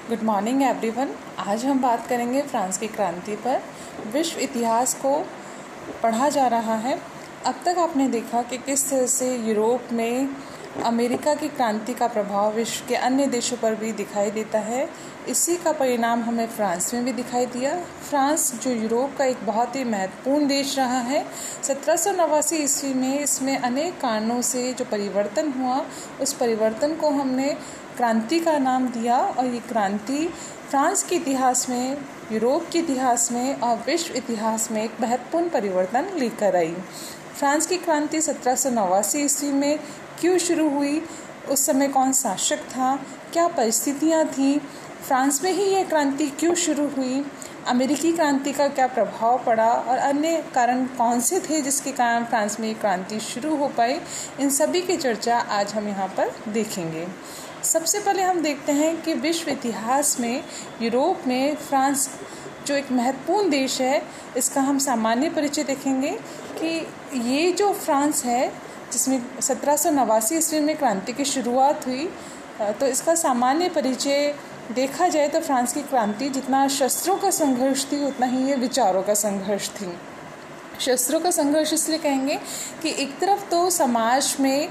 Good morning everyone. आज हम बात करेंगे फ्रांस की क्रांति पर। विश्व इतिहास को पढ़ा जा रहा है। अब तक आपने देखा कि किस तरह से यूरोप में अमेरिका की क्रांति का प्रभाव विश्व के अन्य देशों पर भी दिखाई देता है। इसी का परिणाम हमें फ्रांस में भी दिखाई दिया। फ्रांस जो यूरोप का एक बहुत ही महत्वपूर्ण देश रहा है, 1789 ईस्वी में इसमें अनेक कारणों से जो परिवर्तन हुआ, उस परिवर्तन को हमने क्रांति का नाम दिया। और ये क्रांति फ्रांस के इतिहास में, यूरोप के इतिहास में और विश्व इतिहास में एक महत्वपूर्ण परिवर्तन लेकर आई। फ्रांस की क्रांति 1789 ईस्वी में क्यों शुरू हुई, उस समय कौन शासक था, क्या परिस्थितियाँ थीं, फ्रांस में ही यह क्रांति क्यों शुरू हुई, अमेरिकी क्रांति का क्या प्रभाव पड़ा और अन्य कारण कौन से थे जिसके कारण फ्रांस में ये क्रांति शुरू हो पाई, इन सभी की चर्चा आज हम यहाँ पर देखेंगे। सबसे पहले हम देखते हैं कि विश्व इतिहास में यूरोप में फ्रांस जो एक महत्वपूर्ण देश है, इसका हम सामान्य परिचय देखेंगे कि ये जो फ्रांस है जिसमें 1789 ईस्वी में क्रांति की शुरुआत हुई, तो इसका सामान्य परिचय देखा जाए तो फ्रांस की क्रांति जितना शस्त्रों का संघर्ष थी उतना ही ये विचारों का संघर्ष थी। शस्त्रों का संघर्ष इसलिए कहेंगे कि एक तरफ तो समाज में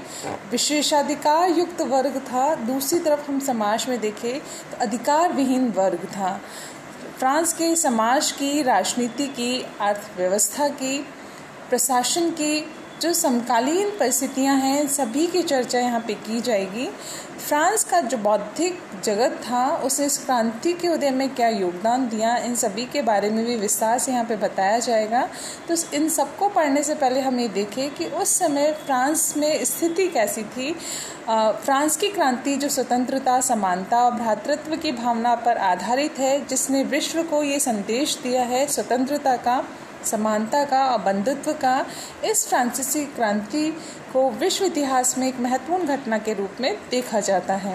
विशेषाधिकार युक्त वर्ग था, दूसरी तरफ हम समाज में देखें तो अधिकार विहीन वर्ग था। फ्रांस के समाज की, राजनीति की, अर्थव्यवस्था की, प्रशासन की जो समकालीन परिस्थितियां हैं, सभी की चर्चा यहाँ पे की जाएगी। फ्रांस का जो बौद्धिक जगत था, उसने इस क्रांति के उदय में क्या योगदान दिया, इन सभी के बारे में भी विस्तार से यहाँ पे बताया जाएगा। तो इन सबको पढ़ने से पहले हम ये देखें कि उस समय फ्रांस में स्थिति कैसी थी। फ्रांस की क्रांति जो स्वतंत्रता, समानता और भ्रातृत्व की भावना पर आधारित है, जिसने विश्व को ये संदेश दिया है स्वतंत्रता का, समानता का और बंधुत्व का, इस फ्रांसीसी क्रांति को विश्व इतिहास में एक महत्वपूर्ण घटना के रूप में देखा जाता है।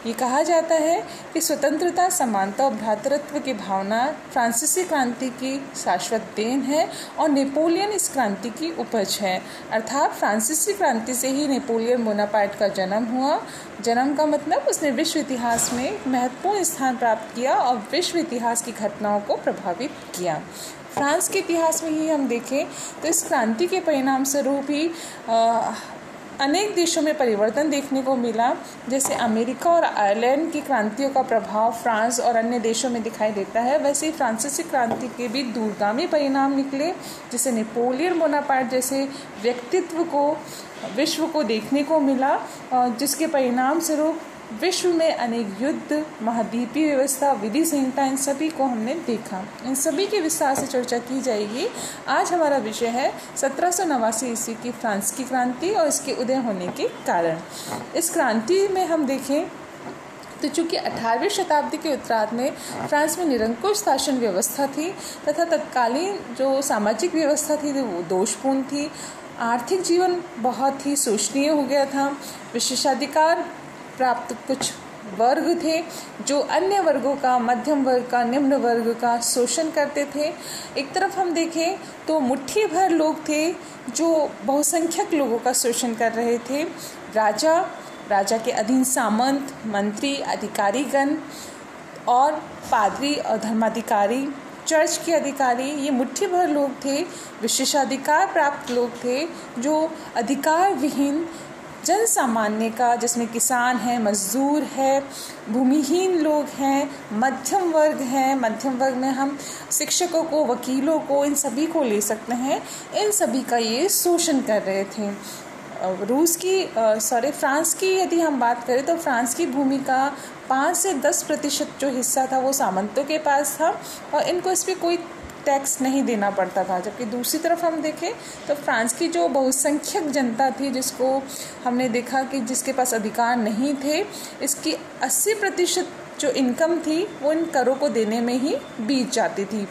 ये कहा जाता है कि स्वतंत्रता, समानता और भ्रातृत्व की भावना फ्रांसीसी क्रांति की शाश्वत देन है और नेपोलियन इस क्रांति की उपज है। अर्थात फ्रांसीसी क्रांति से ही नेपोलियन बोनापार्ट का जन्म हुआ। जन्म का मतलब उसने विश्व इतिहास में एक महत्वपूर्ण स्थान प्राप्त किया और विश्व इतिहास की घटनाओं को प्रभावित किया। फ्रांस के इतिहास में ही हम देखें तो इस क्रांति के परिणाम स्वरूप ही अनेक देशों में परिवर्तन देखने को मिला। जैसे अमेरिका और आयरलैंड की क्रांतियों का प्रभाव फ्रांस और अन्य देशों में दिखाई देता है, वैसे ही फ्रांसीसी क्रांति के भी दूरगामी परिणाम निकले, जैसे नेपोलियन बोनापार्ट जैसे व्यक्तित्व को विश्व को देखने को मिला, जिसके परिणाम स्वरूप विश्व में अनेक युद्ध, महाद्वीपीय व्यवस्था, विधि संहिता, इन सभी को हमने देखा। इन सभी की विस्तार से चर्चा की जाएगी। आज हमारा विषय है 1789 ईस्वी की फ्रांस की क्रांति और इसके उदय होने के कारण। इस क्रांति में हम देखें तो चूँकि 18वीं शताब्दी के उत्तरार्ध में फ्रांस में निरंकुश शासन व्यवस्था थी तथा तत्कालीन जो सामाजिक व्यवस्था थी वो दोषपूर्ण थी। आर्थिक जीवन बहुत ही शोचनीय हो गया था। विशेषाधिकार प्राप्त कुछ वर्ग थे जो अन्य वर्गों का, मध्यम वर्ग का, निम्न वर्ग का शोषण करते थे। एक तरफ हम देखें तो मुट्ठी भर लोग थे जो बहुसंख्यक लोगों का शोषण कर रहे थे। राजा के अधीन सामंत, मंत्री, अधिकारीगण और पादरी और धर्माधिकारी, चर्च के अधिकारी, ये मुट्ठी भर लोग थे। विशेषाधिकार प्राप्त लोग थे जो अधिकार विहीन जन सामान्य का, जिसमें किसान हैं, मजदूर है, भूमिहीन लोग हैं, मध्यम वर्ग हैं। मध्यम वर्ग में हम शिक्षकों को, वकीलों को, इन सभी को ले सकते हैं। इन सभी का ये शोषण कर रहे थे। फ्रांस की यदि हम बात करें तो फ्रांस की भूमि का 5 से 10% जो हिस्सा था वो सामंतों के पास था और इनको इस पर कोई टैक्स नहीं देना पड़ता था। जबकि दूसरी तरफ हम देखें तो फ्रांस की जो बहुसंख्यक जनता थी, जिसको हमने देखा कि जिसके पास अधिकार नहीं थे, इसकी 80% जो इनकम थी वो इन करों को देने में ही बीत जाती थी।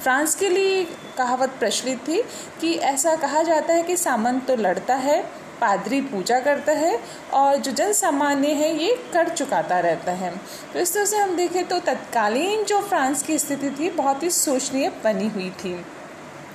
फ्रांस के लिए कहावत प्रचलित थी कि ऐसा कहा जाता है कि सामंत तो लड़ता है, पादरी पूजा करता है और जो जन सामान्य है ये कर चुकाता रहता है। तो इस तरह से हम देखें तो तत्कालीन जो फ्रांस की स्थिति थी बहुत ही शोचनीय बनी हुई थी।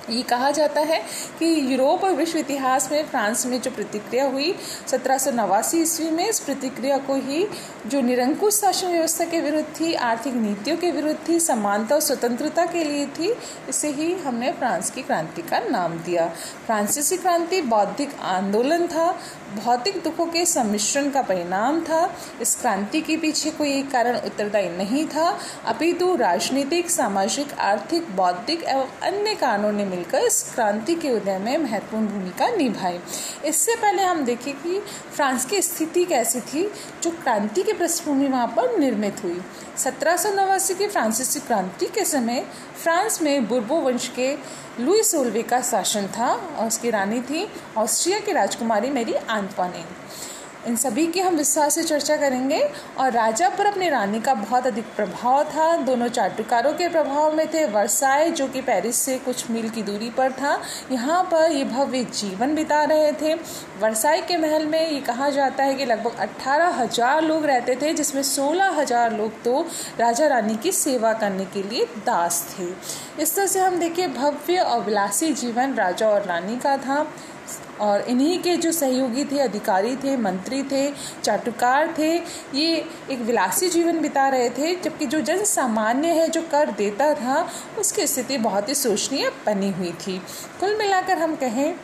ये कहा जाता है कि यूरोप और विश्व इतिहास में फ्रांस में जो प्रतिक्रिया हुई 1789 ईस्वी में, इस प्रतिक्रिया को ही जो निरंकुश शासन व्यवस्था के विरुद्ध थी, आर्थिक नीतियों के विरुद्ध थी, समानता और स्वतंत्रता के लिए थी, इसे ही हमने फ्रांस की क्रांति का नाम दिया। फ्रांसीसी क्रांति बौद्धिक आंदोलन था, भौतिक दुखों के सम्मिश्रण का परिणाम था। इस क्रांति के पीछे कोई एक कारण उत्तरदायी नहीं था, अपितु राजनीतिक, सामाजिक, आर्थिक, बौद्धिक एवं अन्य कारणों ने मिलकर इस क्रांति के उदय में महत्वपूर्ण भूमिका निभाई। इससे पहले हम देखें कि फ्रांस की स्थिति कैसी थी जो क्रांति की पृष्ठभूमि वहाँ पर निर्मित हुई। 1789 की फ्रांसीसी क्रांति के समय फ्रांस में बुर्बो वंश के लुई 16वें का शासन था और उसकी रानी थी ऑस्ट्रिया की राजकुमारी मैरी एंटोनेट। इन सभी की हम विस्तार से चर्चा करेंगे और राजा पर अपनी रानी का बहुत अधिक प्रभाव था। दोनों चाटुकारों के प्रभाव में थे। वर्साय जो कि पेरिस से कुछ मील की दूरी पर था, यहाँ पर ये भव्य जीवन बिता रहे थे। वर्साय के महल में ये कहा जाता है कि लगभग 18,000 लोग रहते थे, जिसमें 16,000 लोग तो राजा रानी की सेवा करने के लिए दास थे। इस तरह से हम देखिए भव्य और विलासी जीवन राजा और रानी का था और इन्हीं के जो सहयोगी थे, अधिकारी थे, मंत्री थे, चाटुकार थे, ये एक विलासी जीवन बिता रहे थे, जबकि जो जन सामान्य है, जो कर देता था, उसकी स्थिति बहुत ही शोचनीय बनी हुई थी। कुल मिलाकर हम कहें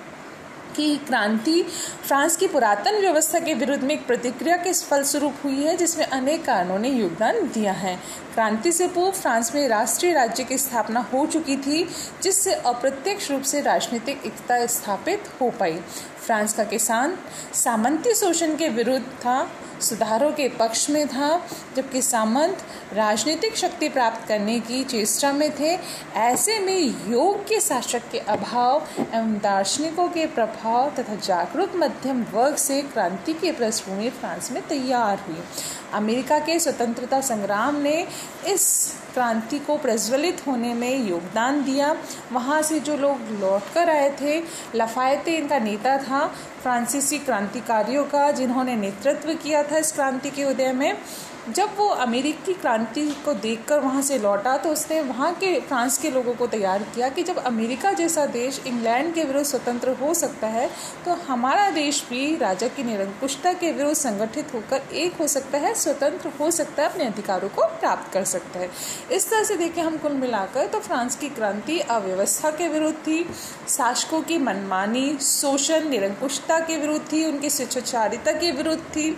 कि क्रांति फ्रांस की पुरातन व्यवस्था के विरुद्ध में एक प्रतिक्रिया के फलस्वरूप हुई है, जिसमें अनेक कारणों ने योगदान दिया है। क्रांति से पूर्व फ्रांस में राष्ट्रीय राज्य की स्थापना हो चुकी थी, जिससे अप्रत्यक्ष रूप से राजनीतिक एकता स्थापित हो पाई। फ्रांस का किसान सामंती शोषण के विरुद्ध था, सुधारों के पक्ष में था, जबकि सामंत राजनीतिक शक्ति प्राप्त करने की चेष्टा में थे। ऐसे में योग्य शासक के अभाव एवं दार्शनिकों के प्रभाव तथा जागरूक मध्यम वर्ग से क्रांति की पृष्ठभूमि फ्रांस में तैयार हुई। अमेरिका के स्वतंत्रता संग्राम ने इस क्रांति को प्रज्वलित होने में योगदान दिया। वहाँ से जो लोग लौटकर आए थे, लफायते इनका नेता था, फ्रांसीसी क्रांतिकारियों का, जिन्होंने नेतृत्व किया था इस क्रांति के उदय में। जब वो अमेरिकी क्रांति को देखकर वहाँ से लौटा तो उसने वहाँ के फ्रांस के लोगों को तैयार किया कि जब अमेरिका जैसा देश इंग्लैंड के विरुद्ध स्वतंत्र हो सकता है तो हमारा देश भी राजा की निरंकुशता के विरुद्ध संगठित होकर एक हो सकता है, स्वतंत्र हो सकता है, अपने अधिकारों को प्राप्त कर सकता है। इस तरह से देखें हम कुल मिलाकर तो फ्रांस की क्रांति अव्यवस्था के विरुद्ध थी, शासकों की मनमानी, शोषण, निरंकुशता के विरुद्ध थी, उनकी स्वेच्छाचारिता के विरुद्ध थी,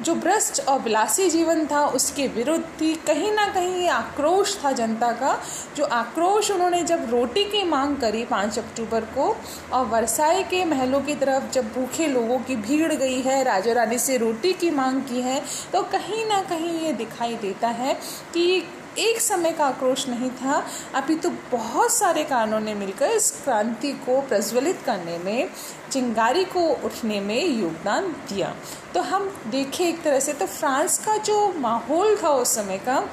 जो भ्रष्ट और विलासी जीवन था उसके विरुद्ध थी। कहीं ना कहीं ये आक्रोश था जनता का, जो आक्रोश उन्होंने जब रोटी की मांग करी 5 अक्टूबर को और वर्साई के महलों की तरफ जब भूखे लोगों की भीड़ गई है, राजा रानी से रोटी की मांग की है, तो कहीं ना कहीं ये दिखाई देता है कि एक समय का आक्रोश नहीं था, अभी तो बहुत सारे कारणों ने मिलकर इस क्रांति को प्रज्वलित करने में, चिंगारी को उठने में योगदान दिया। तो हम देखें एक तरह से तो फ्रांस का जो माहौल था उस समय का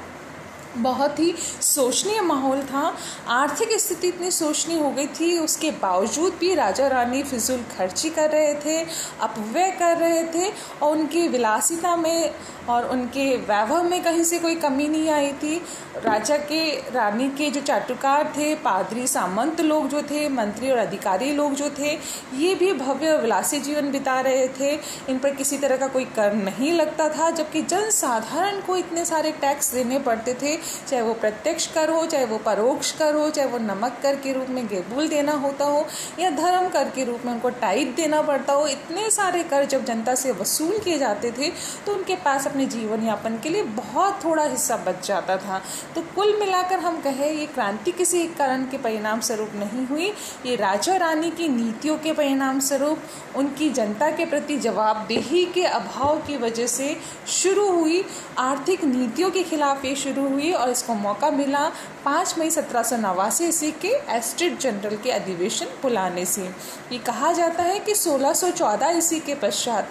बहुत ही शोचनीय माहौल था। आर्थिक स्थिति इतनी शोचनीय हो गई थी, उसके बावजूद भी राजा रानी फिजूल खर्ची कर रहे थे, अपव्यय कर रहे थे और उनकी विलासिता में और उनके वैभव में कहीं से कोई कमी नहीं आई थी। राजा के रानी के जो चाटुकार थे, पादरी, सामंत लोग जो थे, मंत्री और अधिकारी लोग जो थे, ये भी भव्य और विलासी जीवन बिता रहे थे। इन पर किसी तरह का कोई कर नहीं लगता था, जबकि जन साधारण को इतने सारे टैक्स देने पड़ते थे, चाहे वो प्रत्यक्ष कर हो, चाहे वो परोक्ष कर हो, चाहे वो नमक कर के रूप में गेबुल देना होता हो या धर्म कर के रूप में उनको टाइट देना पड़ता हो। इतने सारे कर जब जनता से वसूल किए जाते थे तो उनके पास अपने जीवन यापन के लिए बहुत थोड़ा हिस्सा बच जाता था। तो कुल मिलाकर हम कहें ये क्रांति किसी एक कारण के परिणाम स्वरूप नहीं हुई, ये राजा रानी की नीतियों के परिणाम स्वरूप, उनकी जनता के प्रति जवाबदेही के अभाव की वजह से शुरू हुई। आर्थिक नीतियों के खिलाफ ये शुरू हुई और इसको मौका मिला 5 मई 1789 ईस्वी के एस्टेट जनरल के अधिवेशन बुलाने से। ये कहा जाता है कि 1614 ईस्वी के पश्चात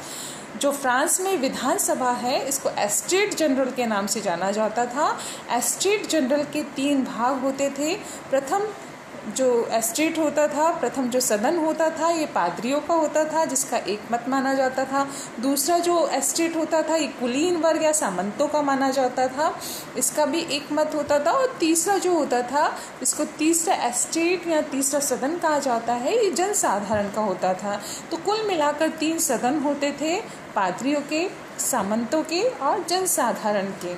जो फ्रांस में विधानसभा है, इसको एस्टेट जनरल के नाम से जाना जाता था। एस्टेट जनरल के 3 भाग होते थे। प्रथम जो एस्टेट होता था, प्रथम जो सदन होता था, ये पादरियों का होता था जिसका एक मत माना जाता था। दूसरा जो एस्टेट होता था ये कुलीन वर्ग या सामंतों का माना जाता था, इसका भी एक मत होता था। और तीसरा जो होता था, इसको तीसरा एस्टेट या तीसरा सदन कहा जाता है, ये जनसाधारण का होता था। तो कुल मिलाकर 3 सदन होते थे, पादरियों के, सामंतों के और जनसाधारण के।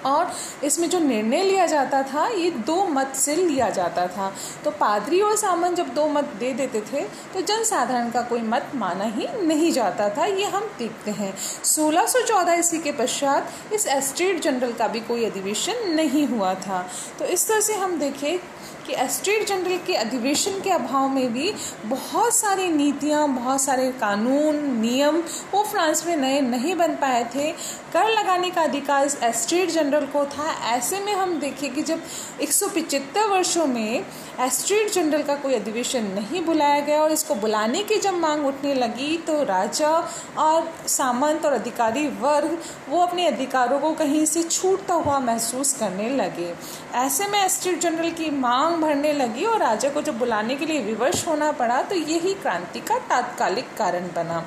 और इसमें जो निर्णय लिया जाता था ये 2 मत से लिया जाता था। तो पादरी और सामंत जब 2 मत दे देते थे तो जनसाधारण का कोई मत माना ही नहीं जाता था। ये हम देखते हैं 1614 ईस्वी के पश्चात इस एस्टेट जनरल का भी कोई अधिवेशन नहीं हुआ था। तो इस तरह से हम देखें कि एस्टेट जनरल के अधिवेशन के अभाव में भी बहुत सारी नीतियाँ, बहुत सारे कानून, नियम वो फ्रांस में नए नहीं बन पाए थे। कर लगाने का अधिकार एस्टेट जनरल को था। ऐसे में हम देखें कि जब 175 वर्षों में एस्टेट जनरल का कोई अधिवेशन नहीं बुलाया गया और इसको बुलाने की जब मांग उठने लगी तो राजा और सामंत और अधिकारी वर्ग वो अपने अधिकारों को कहीं से छूटता हुआ महसूस करने लगे। ऐसे में एस्टेट जनरल की मांग बढ़ने लगी और राजा को जब बुलाने के लिए विवश होना पड़ा तो यही क्रांति का तात्कालिक कारण बना।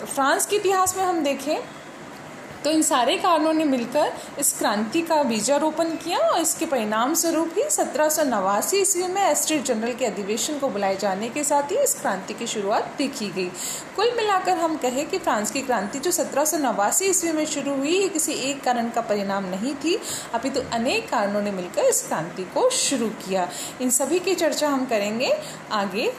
फ्रांस के इतिहास में हम देखें तो इन सारे कारणों ने मिलकर इस क्रांति का बीजारोपण किया और इसके परिणाम स्वरूप ही 1789 ईस्वी में एस्टेट जनरल के अधिवेशन को बुलाए जाने के साथ ही इस क्रांति की शुरुआत देखी गई। कुल मिलाकर हम कहें कि फ्रांस की क्रांति जो 1789 ईस्वी में शुरू हुई ये किसी एक कारण का परिणाम नहीं थी, अपितु अनेक कारणों ने मिलकर इस क्रांति को शुरू किया। इन सभी की चर्चा हम करेंगे आगे